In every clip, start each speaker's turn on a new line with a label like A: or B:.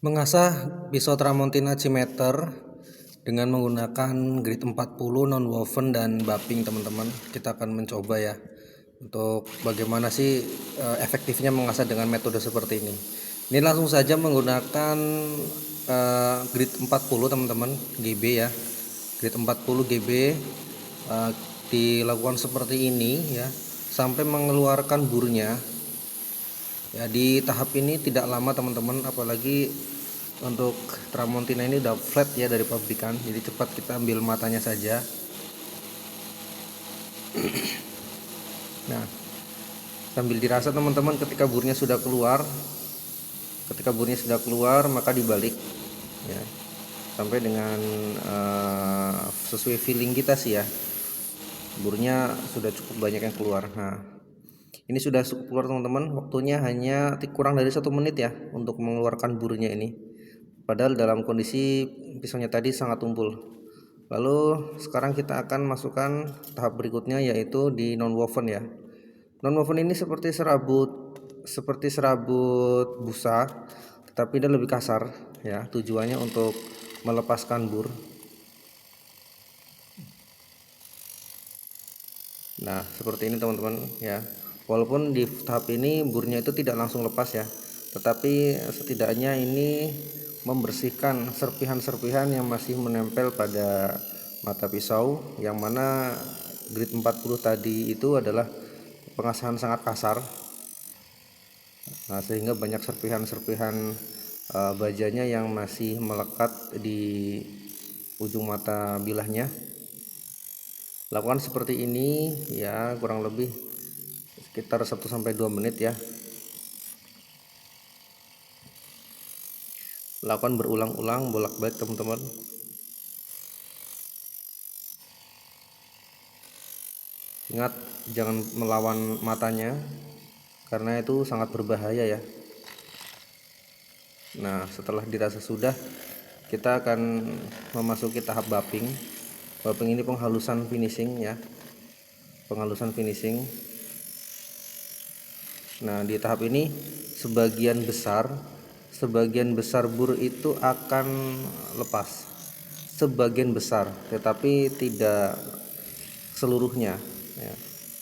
A: Mengasah pisau Tramontina Cimeter dengan menggunakan grit 40 non woven dan buffing, teman-teman. Kita akan mencoba ya untuk bagaimana sih efektifnya mengasah dengan metode seperti ini. Ini langsung saja menggunakan grit 40, teman-teman, GB ya. Grit 40 GB dilakukan seperti ini ya sampai mengeluarkan burnya. Ya, di tahap ini tidak lama, teman-teman, apalagi untuk Tramontina ini udah flat ya dari pabrikan, jadi cepat kita ambil matanya saja. Nah, sambil dirasa, teman-teman, ketika burnya sudah keluar, maka dibalik ya sampai dengan sesuai feeling kita sih ya, burnya sudah cukup banyak yang keluar. Nah, ini sudah cukup keluar, teman-teman. Waktunya hanya kurang dari 1 menit ya untuk mengeluarkan burnya ini. Padahal dalam kondisi pisaunya tadi sangat tumpul. Lalu sekarang kita akan masukkan tahap berikutnya, yaitu di non woven ya. Non woven ini seperti serabut busa, tetapi dia lebih kasar ya. Tujuannya untuk melepaskan bur. Nah, seperti ini, teman-teman ya. Walaupun di tahap ini burnya itu tidak langsung lepas ya, tetapi setidaknya ini membersihkan serpihan-serpihan yang masih menempel pada mata pisau, yang mana grit 40 tadi itu adalah pengasahan sangat kasar. Nah, sehingga banyak serpihan-serpihan bajanya yang masih melekat di ujung mata bilahnya. Lakukan seperti ini ya kurang lebih sekitar 1-2 menit ya. Lakukan berulang-ulang, bolak-balik, teman-teman. Ingat, jangan melawan matanya karena itu sangat berbahaya ya. Nah, setelah dirasa sudah, kita akan memasuki tahap buffing. Buffing ini penghalusan finishing ya. Penghalusan finishing. Nah, di tahap ini sebagian besar bur itu akan lepas. Sebagian besar, tetapi tidak seluruhnya ya.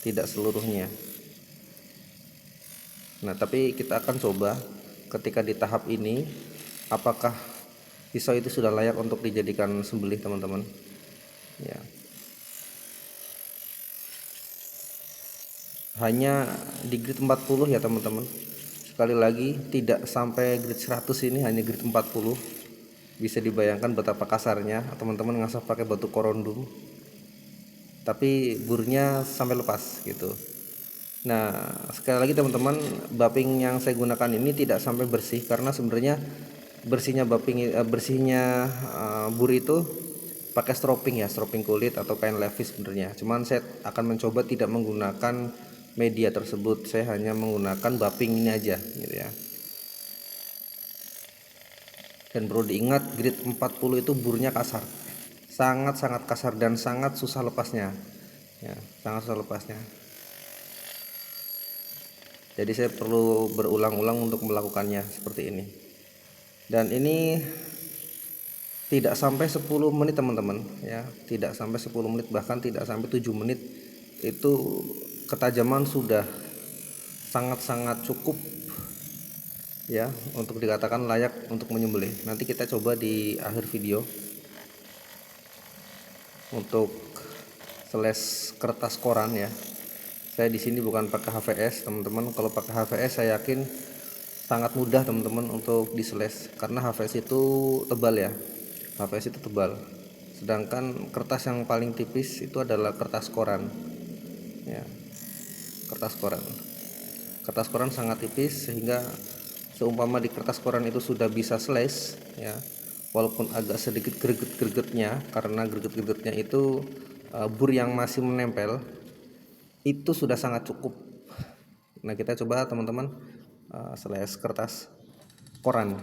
A: Tidak seluruhnya. Nah, tapi kita akan coba ketika di tahap ini apakah pisau itu sudah layak untuk dijadikan sembelih, teman-teman ya. Hanya di grit 40 ya, teman-teman. Sekali lagi, tidak sampai grit 100, ini hanya grit 40. Bisa dibayangkan betapa kasarnya teman-teman ngasah pakai batu korondum, tapi burnya sampai lepas gitu. Nah, sekali lagi, teman-teman, buffing yang saya gunakan ini tidak sampai bersih karena sebenarnya bersihnya bur itu pakai stropping kulit atau kain levis sebenarnya. Cuman saya akan mencoba tidak menggunakan media tersebut, saya hanya menggunakan buffing ini aja gitu ya. Dan perlu diingat, grit 40 itu burnya kasar, sangat-sangat kasar dan sangat susah lepasnya ya, sangat susah lepasnya. Jadi saya perlu berulang-ulang untuk melakukannya seperti ini. Dan ini tidak sampai 10 menit, teman-teman ya, tidak sampai 10 menit, bahkan tidak sampai 7 menit itu ketajaman sudah sangat-sangat cukup ya untuk dikatakan layak untuk menyembelih. Nanti kita coba di akhir video untuk seles kertas koran ya. Saya di sini bukan pakai HVS, teman-teman. Kalau pakai HVS saya yakin sangat mudah, teman-teman, untuk diseles karena HVS itu tebal ya. HVS itu tebal. Sedangkan kertas yang paling tipis itu adalah kertas koran. Ya, kertas koran. Kertas koran sangat tipis sehingga seumpama di kertas koran itu sudah bisa slice ya, walaupun agak sedikit greget-gregetnya, karena greget-gregetnya itu bur yang masih menempel, itu sudah sangat cukup. Nah, kita coba, teman-teman, slice kertas koran.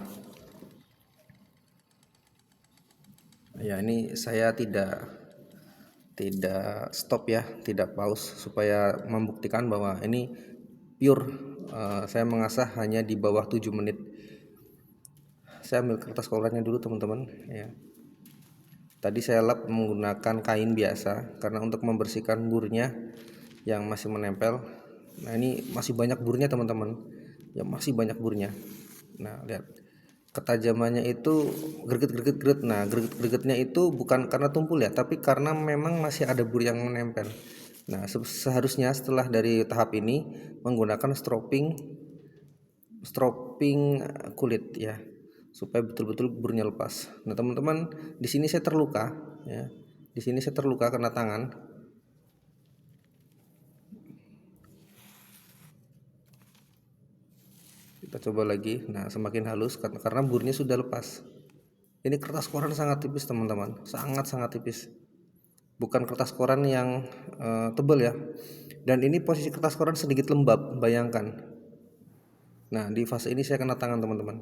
A: Ya, ini saya tidak stop ya, tidak pause, supaya membuktikan bahwa ini pure. Saya mengasah hanya di bawah 7 menit. saya ambil kertas korannya dulu teman-teman ya. Tadi saya lap menggunakan kain biasa karena untuk membersihkan burnya yang masih menempel. Nah ini masih banyak burnya teman-teman ya, masih banyak burnya. Nah lihat ketajamannya itu greget. Nah gregetnya itu bukan karena tumpul ya, tapi karena memang masih ada bur yang menempel. Nah seharusnya setelah dari tahap ini menggunakan stropping kulit ya, supaya betul-betul burnya lepas. Nah teman-teman, di sini saya terluka ya, di sini saya terluka kena tangan. Kita coba lagi. Nah semakin halus karena burnya sudah lepas. Ini kertas koran sangat tipis teman-teman, sangat tipis, bukan kertas koran yang tebal ya. Dan ini posisi kertas koran sedikit lembab, bayangkan. Nah di fase ini saya kena tangan teman-teman.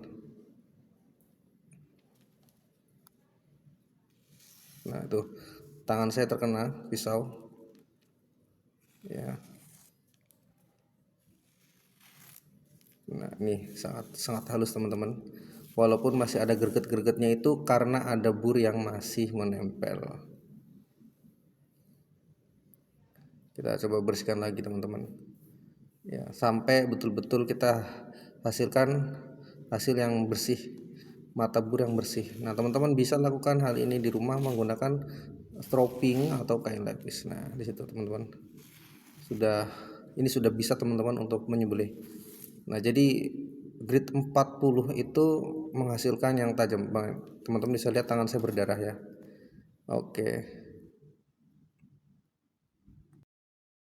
A: Nah itu tangan saya terkena pisau ya. Nah ini sangat halus teman-teman, walaupun masih ada greget-gregetnya itu karena ada bur yang masih menempel. Kita coba bersihkan lagi teman-teman ya, sampai betul-betul kita hasilkan hasil yang bersih, mata bur yang bersih. Nah teman-teman bisa lakukan hal ini di rumah menggunakan stropping atau kain lapis. Nah di situ teman-teman sudah bisa teman-teman untuk menyembelih. Nah jadi grid 40 itu menghasilkan yang tajam banget. Teman-teman bisa lihat tangan saya berdarah ya. Oke.